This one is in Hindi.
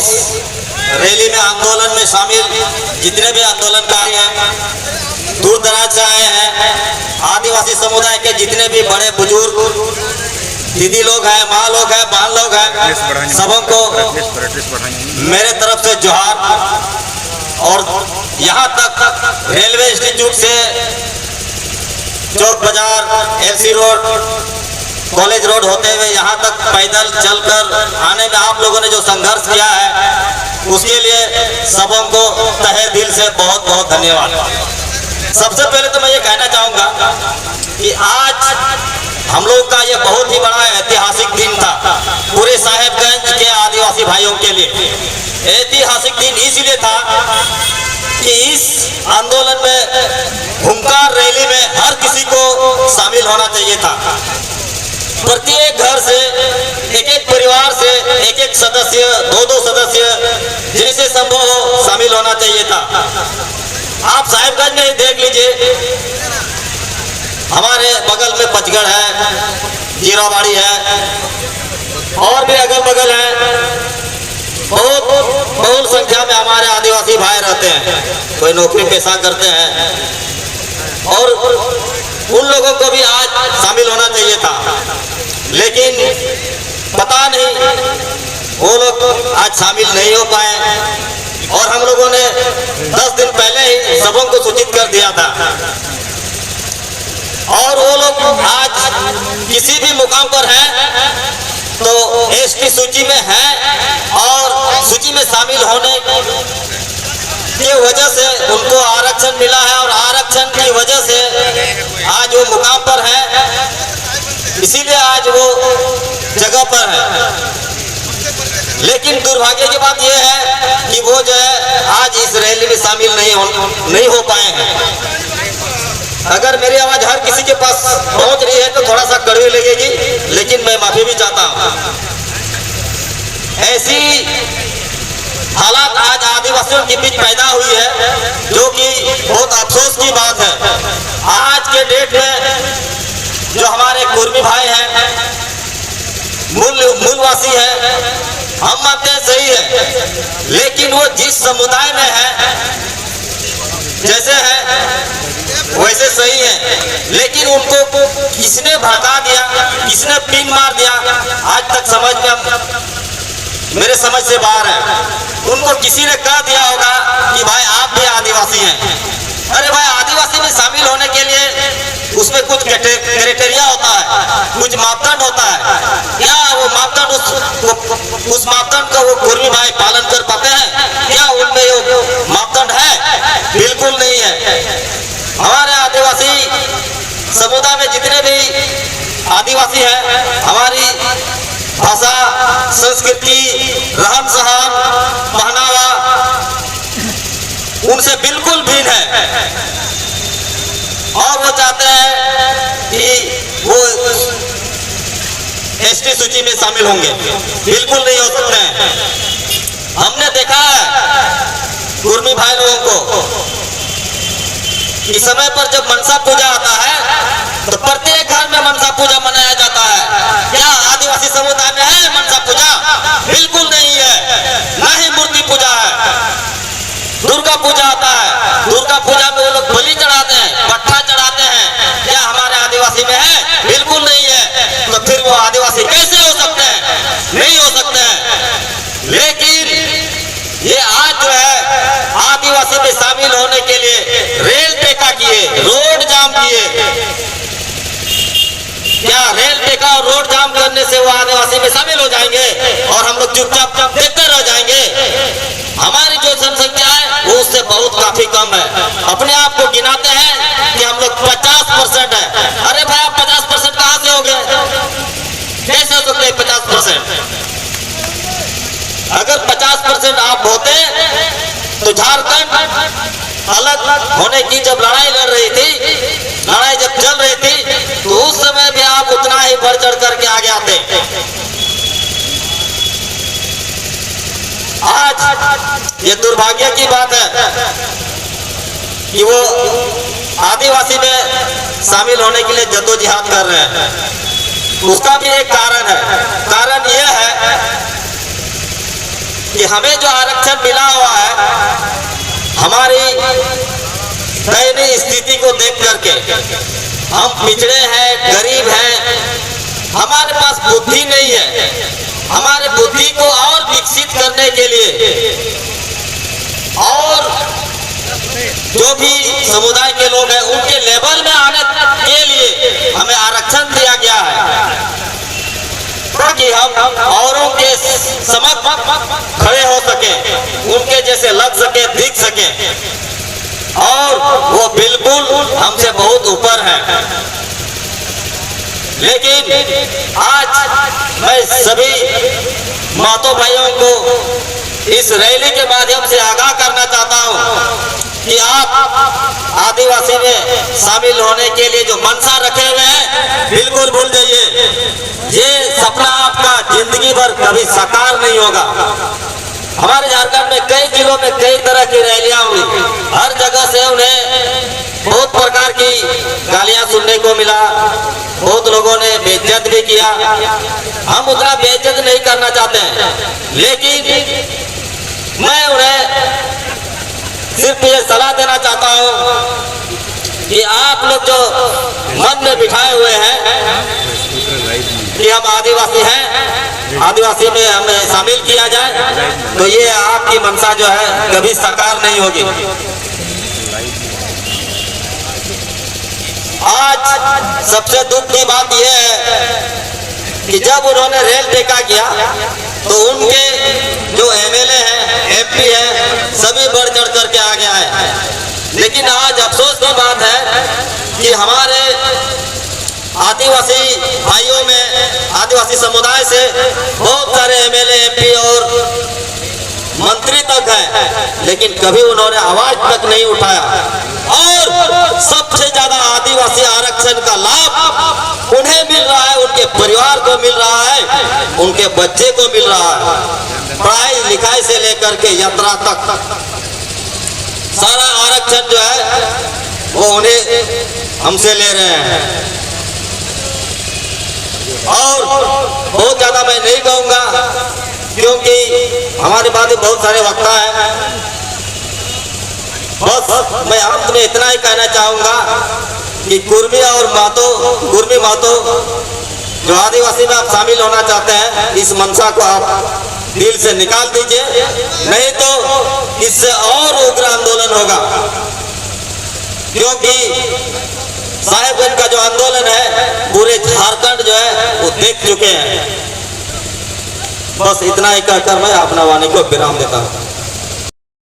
इस रैली में आंदोलन में शामिल जितने भी आंदोलनकारी हैं, दूर दराज से आए हैं, आदिवासी समुदाय के जितने भी बड़े बुजुर्ग दीदी लोग हैं, माँ लोग हैं, बहन लोग हैं, सबों को मेरे तरफ से जोहार। और यहाँ तक रेलवे इंस्टीट्यूट से चौक बाजार, एलसी रोड, कॉलेज रोड होते हुए यहाँ तक पैदल चलकर आने में आप लोगों ने जो संघर्ष किया है उसके लिए सबों को तहे दिल से बहुत बहुत धन्यवाद। सबसे पहले तो मैं ये कहना चाहूँगा कि आज हम लोग का ये बहुत ही बड़ा ऐतिहासिक दिन था पूरे साहेबगंज के आदिवासी भाइयों के लिए। ऐतिहासिक दिन इसलिए था कि इस आंदोलन में हुंकार रैली में हर किसी को शामिल होना चाहिए था। प्रत्येक घर से, एक एक परिवार से एक एक सदस्य, दो सदस्य जैसे संभव हो शामिल होना चाहिए था। आप साहिबगंज में ही देख लीजिए, हमारे बगल में पचगढ़ है, जीराबाड़ी है, और भी अगल बगल है। बहुत बहुल संख्या में हमारे आदिवासी भाई रहते हैं, कोई नौकरी पेशा करते हैं, और उन लोगों को भी आज शामिल होना चाहिए था, लेकिन पता नहीं वो लोग आज शामिल नहीं हो पाए। और हम लोगों ने 10 दिन पहले ही सबों को सूचित कर दिया था, और वो लोग आज किसी भी मुकाम पर हैं तो एसटी सूची में है, और सूची में शामिल होने की वजह से उनको आरक्षण मिला है, और आरक्षण की वजह से आज वो मुकाम पर है, इसीलिए आज वो जगह पर है। लेकिन दुर्भाग्य की बात यह है कि वो जो है आज इस रैली में शामिल नहीं हो पाए हैं। अगर मेरी आवाज हर किसी के पास पहुंच रही है तो थोड़ा सा कड़वी लगेगी, लेकिन मैं माफी भी चाहता हूं। ऐसी हालात आज आदिवासियों के बीच पैदा हुई है, जो कि बहुत अफसोस की बात है। आज के डेट में जो हमारे कुर्मी भाई हैं, मूलवासी है, हम मानते हैं सही है, लेकिन वो जिस समुदाय में है, जैसे है वैसे सही है, लेकिन उनको किसने भड़का दिया, किसने पिन मार दिया, आज तक समझ में मेरे समझ से बाहर है। उनको किसी ने कह दिया होगा कि भाई आप भी आदिवासी हैं। अरे भाई, आदिवासी में शामिल होने के लिए उसमें कुछ क्राइटेरिया होता है, कुछ मापदंड होता है। क्या वो मापदंड उस मापदंड का वो कुर्मी भाई पालन कर पाते हैं? क्या उनमें वो मापदंड है? बिल्कुल नहीं है। हमारे आदिवासी समुदाय में जितने भी आदिवासी हैं, हमारी भाषा, संस्कृति, रहन सहन, पहनावा उनसे बिल्कुल भिन्न है, और वो चाहते हैं कि वो एसटी सूची में शामिल होंगे। बिल्कुल नहीं हो सकते हैं। हमने देखा है कुर्मी भाई लोगों को, इस समय पर जब मनसा पूजा आता है तो प्रत्येक घर में मनसा पूजा मनाया जाता है। क्या आदिवासी समुदाय में है मनसा पूजा? बिल्कुल नहीं है। ना ही मूर्ति पूजा है। दुर्गा पूजा आता है, दुर्गा पूजा में वो लोग बलि चढ़ाते हैं, पट्टा चढ़ाते हैं। क्या हमारे आदिवासी में है? बिल्कुल नहीं है। तो फिर वो आदिवासी कैसे हो सकते हैं? नहीं हो सकते हैं। लेकिन ये आज जो है आदिवासी में शामिल होने के लिए रेल टेका किए, रोड जाम किए। क्या रेल टेका और रोड जाम करने से वो आदिवासी में शामिल हो जाएंगे और हम लोग चुपचाप देखते रह जाएंगे? हमारी जो जनसंख्या है वो उससे बहुत काफी कम है। अपने आप को गिनाते हैं कि हम लोग 50% है। अरे भाई, आप 50% कहां से हो गए? कैसे हो सकते 50%? अगर 50% आप होते तो झारखंड अलग होने की जब लड़ाई लड़ रही थी, लड़ाई जब चल रही थी, तो उस समय भी आप उतना ही बढ़ चढ़ करके आगे आते। आज ये दुर्भाग्य की बात है कि वो आदिवासी में शामिल होने के लिए जद्दोजहद कर रहे हैं। उसका भी एक कारण है। कारण यह है कि हमें जो आरक्षण मिला हुआ है, हमारी दयनीय स्थिति को देख करके, हम पिछड़े हैं, गरीब हैं, हमारे पास बुद्धि नहीं है, हमारे बुद्धि को और विकसित करने के लिए और जो भी समुदाय के लोग हैं उनके लेवल में आने के लिए हमें आरक्षण दिया गया है, ताकि हम औरों के समक्ष खड़े हो सके, उनके जैसे लग सके, दिख सके, और वो बिल्कुल हमसे बहुत ऊपर है। लेकिन आज मैं सभी मातो भाइयों को इस रैली के माध्यम से आगाह करना चाहता हूं कि आप आदिवासी में शामिल होने के लिए जो मनसा रखे हुए हैं, बिल्कुल भूल जाइए। ये सपना आपका जिंदगी भर कभी साकार नहीं होगा। हमारे झारखंड में कई जिलों में कई तरह की रैलियां हुई, हर जगह से उन्हें बहुत प्रकार की गालियां सुनने को मिला, बहुत लोगों ने बेइज्जत भी किया। हम उतना बेइज्जत नहीं करना चाहते हैं, लेकिन मैं उन्हें सिर्फ ये सलाह देना चाहता हूँ कि आप लोग जो मन में बिठाए हुए हैं कि हम आदिवासी हैं, आदिवासी में हमें शामिल किया जाए, तो ये आपकी मनसा जो है कभी साकार नहीं होगी। आज सबसे दुख की बात यह है कि जब उन्होंने रेल टेका किया तो उनके जो एमएलए हैं, एमपी हैं, सभी बढ़ चढ़ करके आ गया है। लेकिन आज अफसोस की बात है कि हमारे आदिवासी भाइयों में, आदिवासी समुदाय से बहुत सारे एमएलए, एमपी और मंत्री तक हैं, लेकिन कभी उन्होंने आवाज तक नहीं उठाया। और सबसे ज्यादा आदिवासी आरक्षण का लाभ उन्हें मिल रहा है, उनके परिवार को मिल रहा है, उनके बच्चे को मिल रहा है। पढ़ाई लिखाई से लेकर के यात्रा तक सारा आरक्षण जो है वो उन्हें हमसे ले रहे हैं। और बहुत ज्यादा मैं नहीं कहूंगा, क्योंकि हमारी बात बहुत सारे वक्ता हैं। बस मैं अंत में इतना ही कहना चाहूंगा कि कुर्मी और कुर्मी मातो जो आदिवासी में आप शामिल होना चाहते हैं, इस मनसा को आप दिल से निकाल दीजिए, नहीं तो इससे और उग्र आंदोलन होगा। क्योंकि साहेबगंज का जो आंदोलन है पूरे झारखंड जो है वो देख चुके हैं। बस इतना ही कहकर मैं अपना वाणी को विराम देता हूँ।